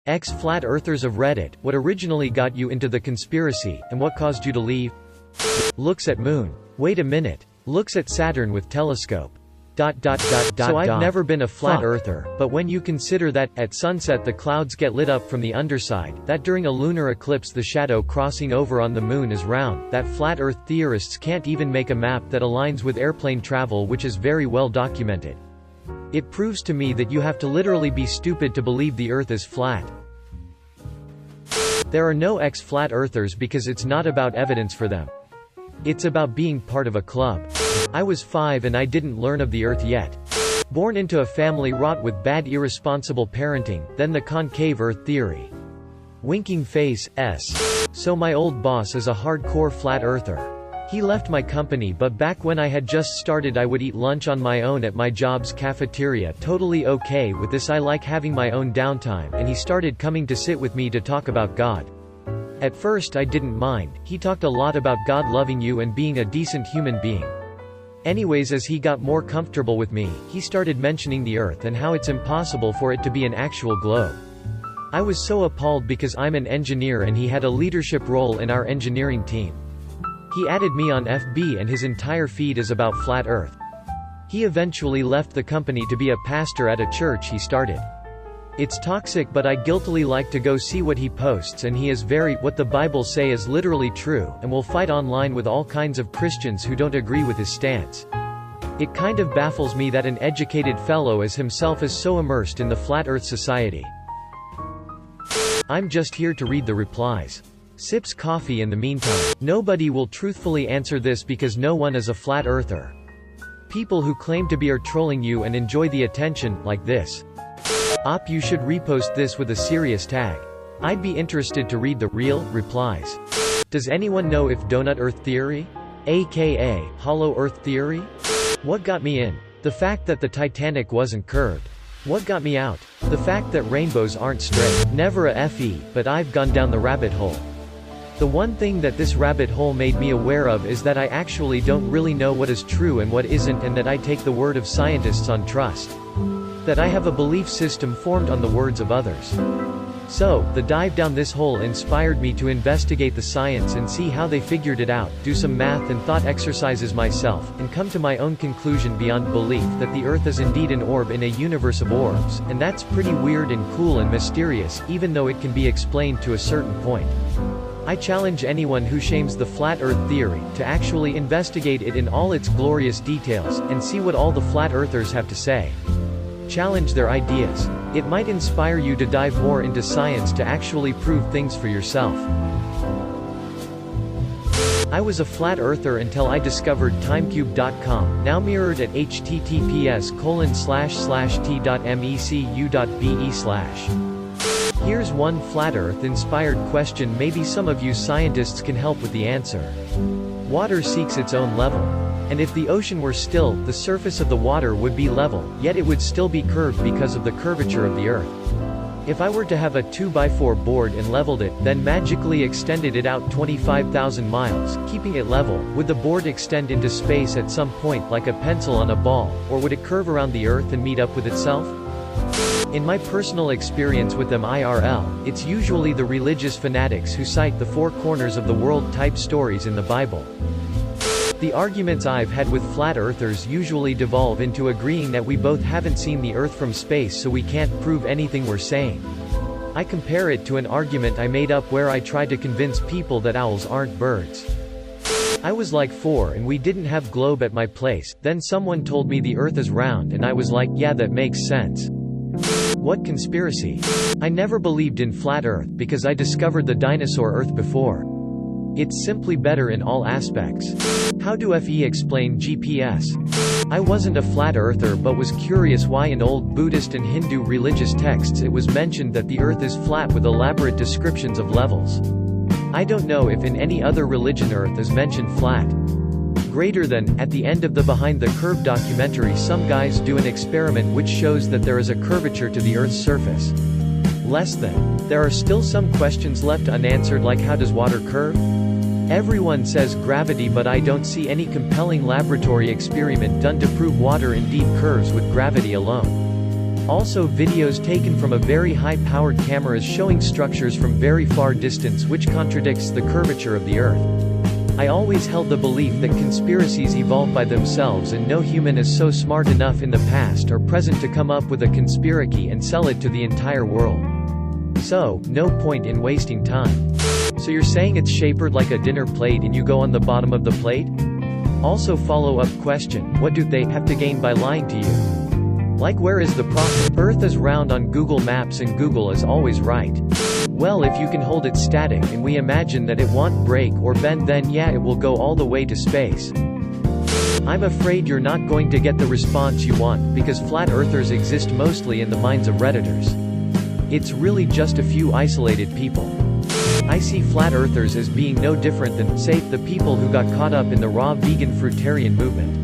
Flat Earthers of Reddit, what originally got you into the conspiracy, and what caused you to leave? Looks at moon. Wait a minute. Looks at Saturn with telescope. So I've never been a flat earther, but when you consider that, at sunset the clouds get lit up from the underside, that during a lunar eclipse the shadow crossing over on the moon is round, that flat earth theorists can't even make a map that aligns with airplane travel, which is very well documented. It proves to me that you have to literally be stupid to believe the earth is flat. There are no flat earthers because it's not about evidence for them. It's about being part of a club. I was 5 and I didn't learn of the earth yet. Born into a family wrought with bad irresponsible parenting, then the concave earth theory. Winking face, S. So my old boss is a hardcore flat earther. He left my company, but back when I had just started I would eat lunch on my own at my job's cafeteria, totally okay with this. I like having my own downtime, and he started coming to sit with me to talk about God. At first I didn't mind, he talked a lot about God loving you and being a decent human being. Anyways, as he got more comfortable with me, he started mentioning the earth and how it's impossible for it to be an actual globe. I was so appalled because I'm an engineer and he had a leadership role in our engineering team. He added me on FB and his entire feed is about flat earth. He eventually left the company to be a pastor at a church he started. It's toxic, but I guiltily like to go see what he posts, and he is very, what the Bible say is literally true, and will fight online with all kinds of Christians who don't agree with his stance. It kind of baffles me that an educated fellow as himself is so immersed in the flat earth society. I'm just here to read the replies. Sips coffee in the meantime. Nobody will truthfully answer this because no one is a flat earther. People who claim to be are trolling you and enjoy the attention, like this. You should repost this with a serious tag. I'd be interested to read the real replies. Does anyone know if donut earth theory? AKA, hollow earth theory? What got me in? The fact that the Titanic wasn't curved. What got me out? The fact that rainbows aren't straight. Never a FE, but I've gone down the rabbit hole. The one thing that this rabbit hole made me aware of is that I actually don't really know what is true and what isn't, and that I take the word of scientists on trust. That I have a belief system formed on the words of others. So, the dive down this hole inspired me to investigate the science and see how they figured it out, do some math and thought exercises myself, and come to my own conclusion beyond belief that the Earth is indeed an orb in a universe of orbs, and that's pretty weird and cool and mysterious, even though it can be explained to a certain point. I challenge anyone who shames the flat earth theory, to actually investigate it in all its glorious details, and see what all the flat earthers have to say. Challenge their ideas. It might inspire you to dive more into science to actually prove things for yourself. I was a flat earther until I discovered timecube.com, now mirrored at https://t.mecu.be/. Here's one flat earth inspired question maybe some of you scientists can help with the answer. Water seeks its own level. And if the ocean were still, the surface of the water would be level, yet it would still be curved because of the curvature of the earth. If I were to have a 2x4 board and leveled it, then magically extended it out 25,000 miles, keeping it level, would the board extend into space at some point like a pencil on a ball, or would it curve around the earth and meet up with itself? In my personal experience with them IRL, it's usually the religious fanatics who cite the four corners of the world type stories in the Bible. The arguments I've had with flat earthers usually devolve into agreeing that we both haven't seen the earth from space, so we can't prove anything we're saying. I compare it to an argument I made up where I tried to convince people that owls aren't birds. I was like 4 and we didn't have globe at my place, then someone told me the earth is round and I was like, yeah, that makes sense. What conspiracy? I never believed in flat earth because I discovered the dinosaur earth before. It's simply better in all aspects. How do FE explain GPS? I wasn't a flat earther but was curious why in old Buddhist and Hindu religious texts it was mentioned that the earth is flat with elaborate descriptions of levels. I don't know if in any other religion earth is mentioned flat. Greater than, at the end of the Behind the Curve documentary some guys do an experiment which shows that there is a curvature to the earth's surface. Less than. There are still some questions left unanswered, like how does water curve? Everyone says gravity, but I don't see any compelling laboratory experiment done to prove water indeed curves with gravity alone. Also videos taken from a very high-powered cameras showing structures from very far distance which contradicts the curvature of the Earth. I always held the belief that conspiracies evolve by themselves and no human is so smart enough in the past or present to come up with a conspiracy and sell it to the entire world. So, no point in wasting time. So you're saying it's shaped like a dinner plate and you go on the bottom of the plate? Also follow-up question, what do they have to gain by lying to you? Like where is the profit? Earth is round on Google Maps and Google is always right. Well, if you can hold it static and we imagine that it won't break or bend, then yeah, it will go all the way to space. I'm afraid you're not going to get the response you want, because flat earthers exist mostly in the minds of Redditors. It's really just a few isolated people. I see flat earthers as being no different than, say, the people who got caught up in the raw vegan fruitarian movement.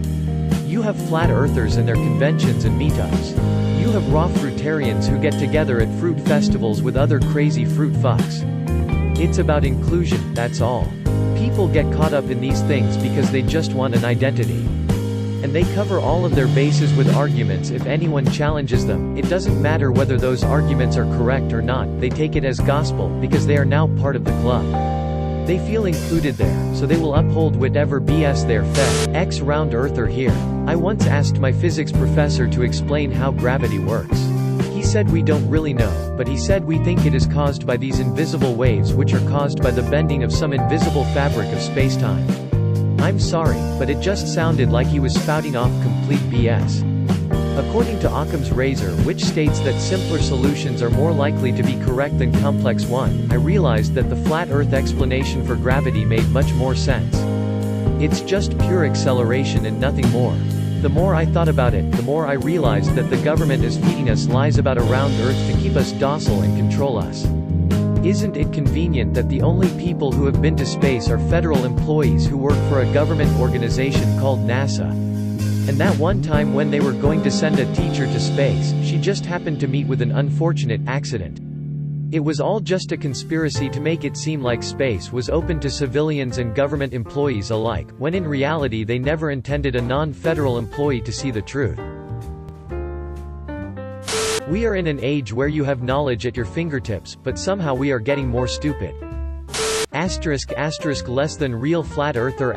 You have flat earthers and their conventions and meetups. You have raw fruitarians who get together at fruit festivals with other crazy fruit fucks. It's about inclusion, that's all. People get caught up in these things because they just want an identity. And they cover all of their bases with arguments. If anyone challenges them, it doesn't matter whether those arguments are correct or not, they take it as gospel, because they are now part of the club. They feel included there, so they will uphold whatever BS they're fed. Ex-round earther here. I once asked my physics professor to explain how gravity works. He said we don't really know, but he said we think it is caused by these invisible waves which are caused by the bending of some invisible fabric of spacetime. I'm sorry, but it just sounded like he was spouting off complete BS. According to Occam's razor, which states that simpler solutions are more likely to be correct than complex ones, I realized that the flat Earth explanation for gravity made much more sense. It's just pure acceleration and nothing more. The more I thought about it, the more I realized that the government is feeding us lies about a round Earth to keep us docile and control us. Isn't it convenient that the only people who have been to space are federal employees who work for a government organization called NASA? And that one time when they were going to send a teacher to space, she just happened to meet with an unfortunate accident. It was all just a conspiracy to make it seem like space was open to civilians and government employees alike, when in reality they never intended a non-federal employee to see the truth. We are in an age where you have knowledge at your fingertips, but somehow we are getting more stupid. *** less than real flat earther ***.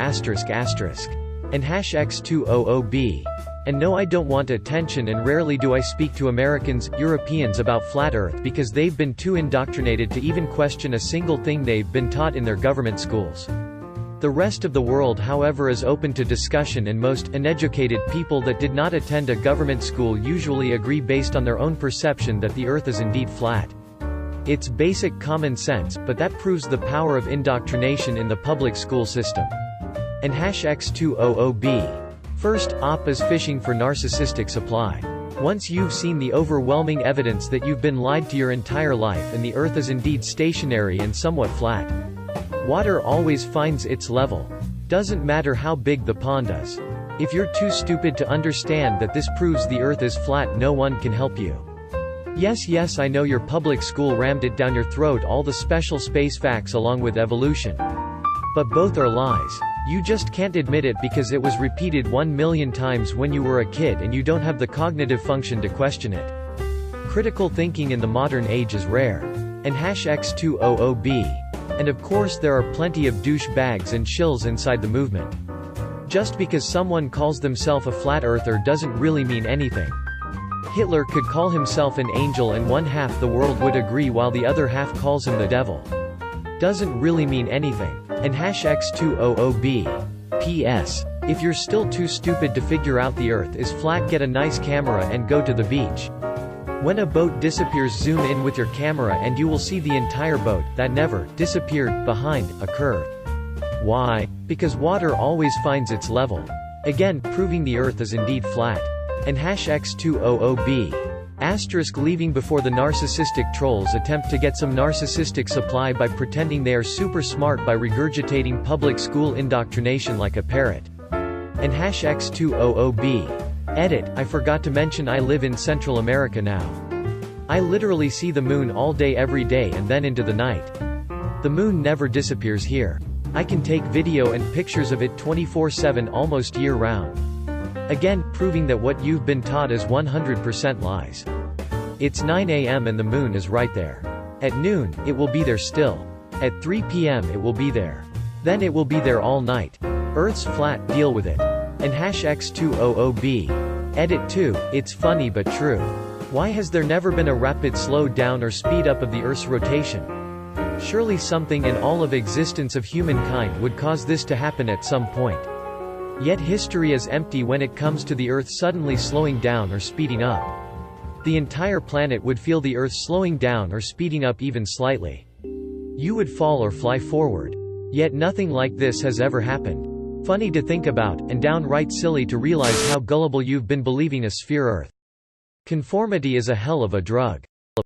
And #X200B. And no, I don't want attention, and rarely do I speak to Americans, Europeans about flat earth because they've been too indoctrinated to even question a single thing they've been taught in their government schools. The rest of the world, however, is open to discussion, and most uneducated people that did not attend a government school usually agree based on their own perception that the earth is indeed flat. It's basic common sense, but that proves the power of indoctrination in the public school system. And #X200B. First, OP is fishing for narcissistic supply. Once you've seen the overwhelming evidence that you've been lied to your entire life and the earth is indeed stationary and somewhat flat. Water always finds its level. Doesn't matter how big the pond is. If you're too stupid to understand that this proves the earth is flat, no one can help you. Yes, I know your public school rammed it down your throat, all the special space facts along with evolution. But both are lies. You just can't admit it because it was repeated 1 million times when you were a kid and you don't have the cognitive function to question it. Critical thinking in the modern age is rare. And #X200B. And of course there are plenty of douchebags and shills inside the movement. Just because someone calls themselves a flat earther doesn't really mean anything. Hitler could call himself an angel and one half the world would agree while the other half calls him the devil. Doesn't really mean anything. And #X200B. P.S. If you're still too stupid to figure out the earth is flat, get a nice camera and go to the beach. When a boat disappears, zoom in with your camera and you will see the entire boat, that never disappeared, behind a curve. Why? Because water always finds its level. Again, proving the earth is indeed flat. And #X200B. Leaving before the narcissistic trolls attempt to get some narcissistic supply by pretending they are super smart by regurgitating public school indoctrination like a parrot. And #X200B. Edit, I forgot to mention I live in Central America now. I literally see the moon all day every day and then into the night. The moon never disappears here. I can take video and pictures of it 24/7 almost year-round. Again, proving that what you've been taught is 100% lies. It's 9 a.m. and the moon is right there. At noon, it will be there still. At 3 p.m. it will be there. Then it will be there all night. Earth's flat, deal with it. And #X200b. Edit 2, it's funny but true. Why has there never been a rapid slow down or speed up of the Earth's rotation? Surely something in all of existence of humankind would cause this to happen at some point. Yet history is empty when it comes to the Earth suddenly slowing down or speeding up. The entire planet would feel the Earth slowing down or speeding up even slightly. You would fall or fly forward. Yet nothing like this has ever happened. Funny to think about, and downright silly to realize how gullible you've been believing a sphere Earth. Conformity is a hell of a drug.